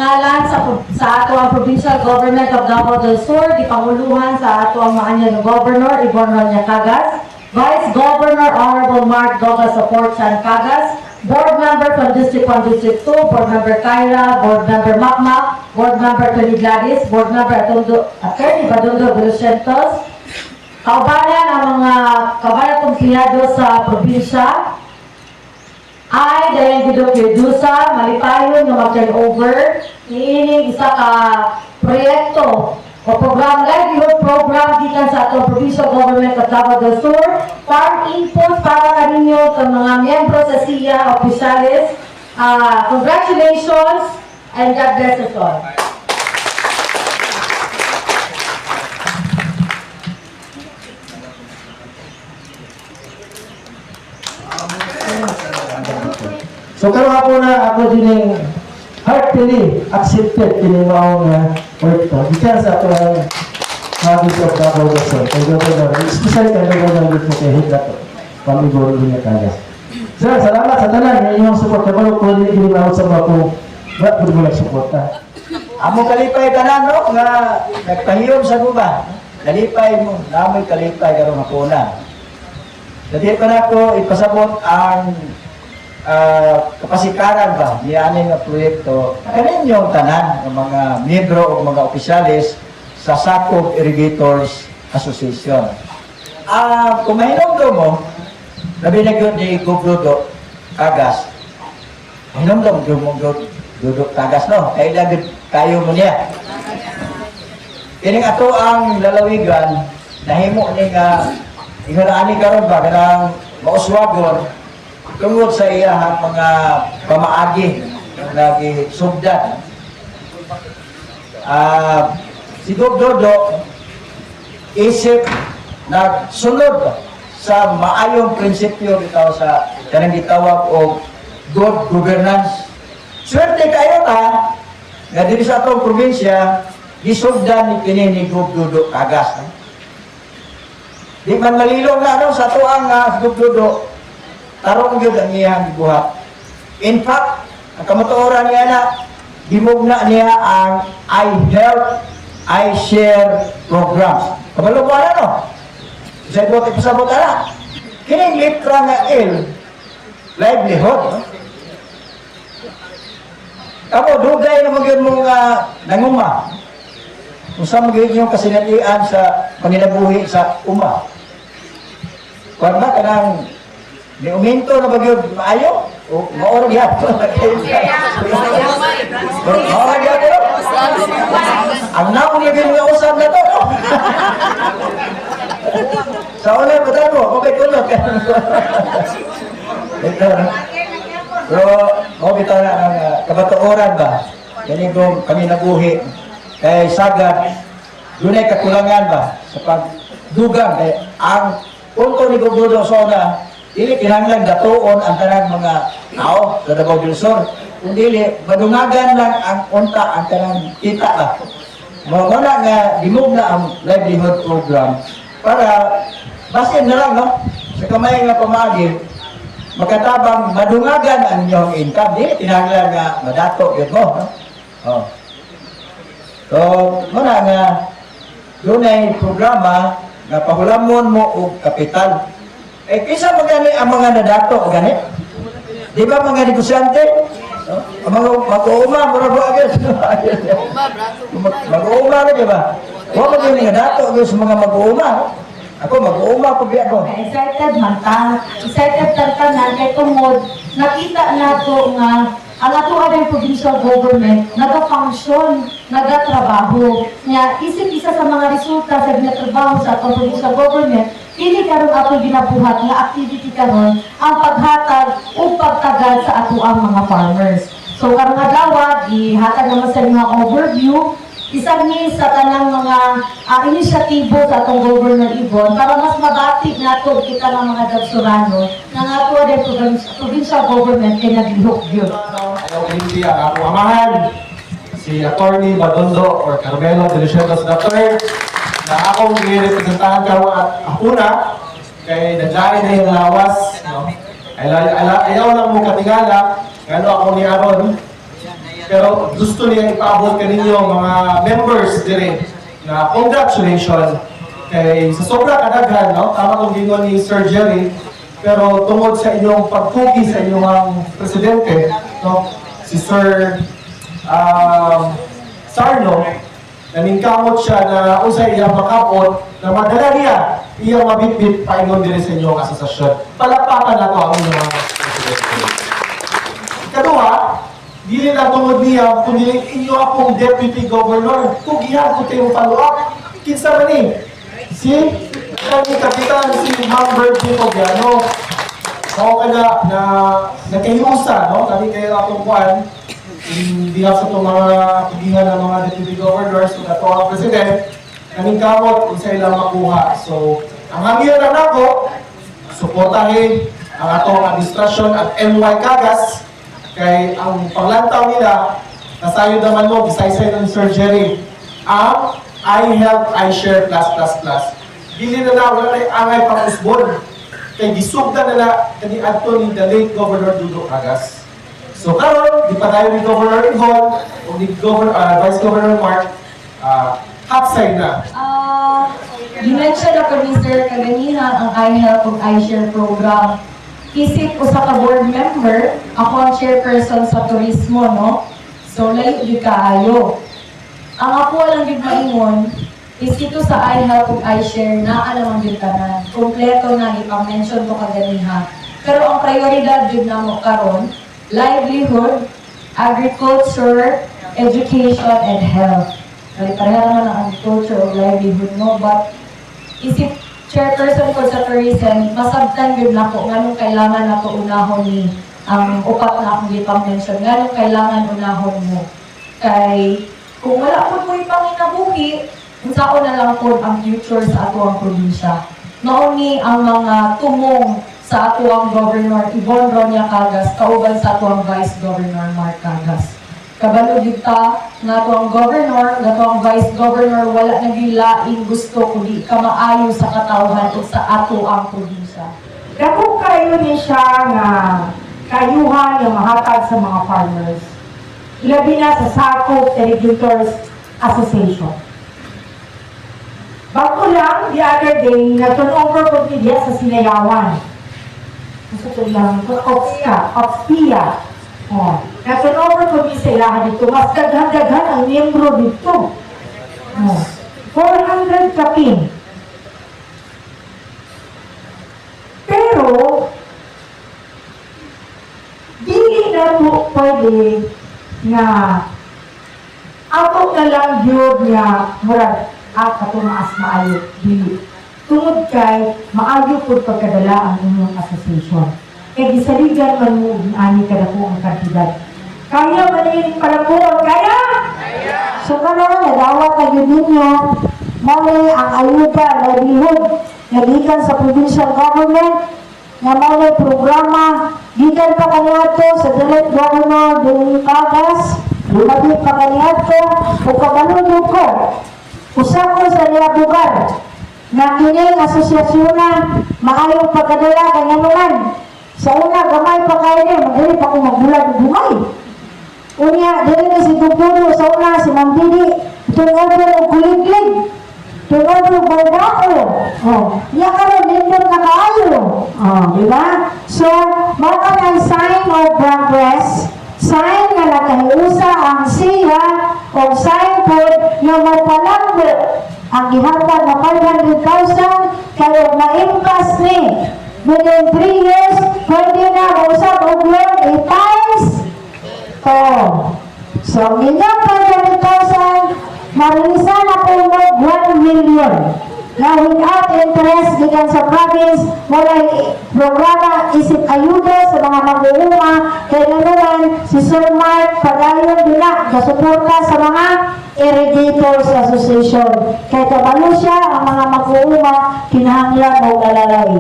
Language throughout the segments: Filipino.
ngalan sa ato ang Provincial Government of Davao del Sur, gipanguluhan sa ato ang maanyang Governor Ibon Cagas, Vice Governor Honorable Mark Dogas of Port San Cagas, Board Member from District 1, District 2, Board Member Kyra, Board Member Makmak, Board Member Tony Gladys, Board Member Attorney Badundo Velocentos, kaubanan ang mga kabayan kumpliyado sa probinsya, ay dahil Guido Kirdusa, malipayon nga mag-turn over, iining isa ka proyekto o program, livelihood program gikan sa atong Provincial Government of Davao del Sur, farm input para kaninyo sa mga miyembro sa SIA, opisyalis. Congratulations and God bless us all. So karon ako na ako din yung heartily accepted kini maong work to. Because sa ato ang habit of Davao del Sur. Kaya Governor, especially kaya Governor dito kay Hidra to. Pamigoro niya kaya. Sir, salamat sa tanan. Inyong support. Kabalo ko din ginawad sa mga po. Ba't po mo nagsuporta? Amo kalipay tanan no nga nagpahiyom sa guba. Kalipay mo, namoy kalipay karong hapuna. Dati pa na ko ipasabot ang kapasikaran ba niya nga proyekto kaninyo tanan ng mga miyembro o mga opisyalis sa Sakop Irrigators Association. Kung mahinom do mo, labi na yun ni Gubludo Cagas. Mahinom do mo Gubludo Cagas, no? Kaya lagid kayo mo niya. Kining ato ang lalawigan, nahimo ni nga ingaraani karon ba kanang mauswagon tungod sa iyang mga pamaagi lagi sugdan. Si Dodo isip nagsunod sa maayong prinsipyo bitaw sa kanang gitawag og good governance. Swerte kayo ta nga diri sa atong probinsya gisugdan ni kini ni Dodo Cagas. Di man malilong na ano sa tuang Dodo tarong yun ang iyang buhat. In fact, ang kamatuoran niya na, dimugna niya ang I Help, I Share programs. Kabalo ba na, no? Isa ito, ipasabot na. Kining litra nga L, livelihood. No? Ako, dugay na magyun mong nanguma. Kung saan magyun yung kasinalian sa panginabuhi sa uma. Kung ba ka ng ni uminto na bagyo maayo o maorag yan. Maorag yan po. Ang naon niya yung usap na to. Sa una ba tayo? Okay, tulog. Pero, bitaw na ang kabatuoran ba? Yan yung kami nabuhi. Kay sagad, doon ay kakulangan ba? Sa pagdugang. Ang punto ni Gubludo Sona, dili kinahanglan datuon ang tanang mga tao sa Davao del Sur. Kung dili, madungagan lang ang unta, ang tanang kita ba. Mga nga, dimog na ang livelihood program para basin na lang, no? Sa kamay nga pamagin, magkatabang madungagan ang inyong income. Dili, kinahanglan nga madato yun mo, no? Oh. So, muna nga, doon ay programa nga pahulamon mo o kapital. Kisa magani ang mga nadato, gani? Di ba mga negosyante? Ang mga mag-uuma, mura ba agad? Mag-uuma na, di ba? Huwag magani nga dato sa mga mag-uuma. Ako, mag-uuma ko biya ko. Excited man ta. Excited tantanan kay tungod nakita nato nga ang ato ang provincial government nagafunction, nagatrabaho. Nga isip isa sa mga resulta sa ginatrabaho sa atong provincial government, ini karon ato ginabuhat nga activity karon ang paghatag o pagtagad sa ato ang mga farmers. So karong adlaw gihatag naman sa mga overview isang ni sa tanang mga inisyatibo sa atong Governor Ibon para mas mabati nato kita ng mga Dagsurano na nga po ang provincial government ay naglihok yun. Ayaw hindi ang ako amahan, si Attorney Badundo or Carmelo Velocentos Dr. na akong i-representahan ka at una kay naglain na yung lawas. No? Ayaw lang mo katingala, gano ako ni Aaron. Pero gusto niya ipaabot kaninyo mga members dire na congratulations kay sa sobra kadaghan, no? Tama kung gingon ni Sir Jerry, pero tungod sa inyong pagpugi sa inyong presidente, no? Si Sir Sarno, naningkamot siya na usay iya makapot na madala niya iya mabitbit paingon dire sa inyong asosasyon. Palakpakan nato ang inyong presidente. Ikaduha, dili na tungod niya, kundi inyo akong deputy governor. Kung gihan ko tayong follow-up, kinsa man ni? Si kami kapitan, si Ma'am Virgin Obiano. Ako ka na nagkahiusa, no? Kami kayo atong kuhan, hindi sa itong mga pugihan ng mga deputy governors, kung ato ang president, kaming kamot, kung sa ilang makuha. So, ang hangyan na nako, suportahin ang atong administrasyon at MY Kagas, kay ang panglantaw nila, nasayo naman mo, gisaysay ng Sir Jerry, ang I help, I share, plus. Dili na wala na angay pang-usbon. Kay gisugda na kani adto ni the late Governor Dudok Kagas. So karon, di pa tayo ni Governor Ihon, o ni Vice Governor Mark, half-side na. Dimension ako ni Sir kaganihan ang I help ug I share program. Isip usa ka board member, ako ang chairperson sa turismo, no? So, layo di kaayo. Ang ako lang gid maingon, is ito sa I help ug I share na alam ang tanan. Kompleto na ipang-mention ko kaganiha. Pero ang prioridad jud namo karon, livelihood, agriculture, education, and health. Pareha naman ang agriculture ug livelihood, no? But isip chairperson ko sa tourism, masabtan yun na po, nganong kailangan na po unahon ni ang upat na akong ipang-mention, nganong kailangan unahon mo. Kay, kung wala po mo ipanginabuhi, unsaon na lang po ang future sa ato ang probinsya. Nauni ang mga tumong sa ato ang Governor Yvonne Ronya Cagas, kauban sa ato ang Vice Governor Mark Cagas. Kabalo kita nga ato ang governor, nga ato ang vice governor, wala nagilaing gusto kundi ka maayo sa katawhan o sa ato ang probinsya. Dako kayo ni siya nga kayuhan yung mahatag sa mga farmers. Ilabi na sa Sakop Irrigators Association. Bago lang, the other day, nag-turnover ko niya sa Sinayawan. Gusto ko lang, Opspia. Oh, nag-turnover ko niya sa ilahan dito. Mas daghan-daghan ang miyembro dito. Oh, 400 kapin. Pero, dili na po pwede na ako na lang yun nga murag at katumaas maayo. Dili. Tungod kay maayo po pagkadala ang inyong association. Kaya gisaligan man mo ani kada po ang kantidad. Kaya man yung palapuan, kaya? So karon nagawa kayo ninyo, mali ang ayuda, livelihood, nagikan sa provincial government, nga mali programa, gikan pa kaniadto sa Delete Governor Dudok Cagas, lumabit pa kaniadto, o kabalunod ko, usap ko sa niya bugar, na kining asosyasyon na maayong pagkadala kanya naman. Sa una, gamay pa kayo niya, madali pa kung magbulag ng bumay. Unya, dili na si Dupulo sa una, si Ma'am Didi, tungod ng kuliglig, tungod ng baldao. Oh, iya ka rin, nindot na kaayo. Oh, di ba? So, baka ng sign of progress, sign na nakahiusa ang siya, o sign po na mapalanggo ang gihatag na 500,000 kayo ma-impas ni. Within 3 years, pwede na mausap og loan 8 times. Oh. So, ang inyong 500,000, marisa na po mo 1 million. Na without interest, gikan sa province, wala programa isip ayuda sa mga mag-uuma. Kaya naman, si Sir Mark, padayon bila, kasuporta sa mga Irrigators Association. Kaya kabalo siya, ang mga mag-uuma, kinahanglan o kalalay.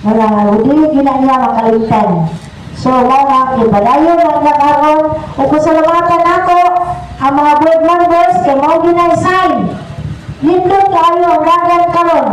Wala, hindi ginanya makalimutan. So, mga ibadayon ang nakaroon, o pasalamatan ako, ang mga board members, kay mga ginay-sign. Nindot kayo ang dagan karon.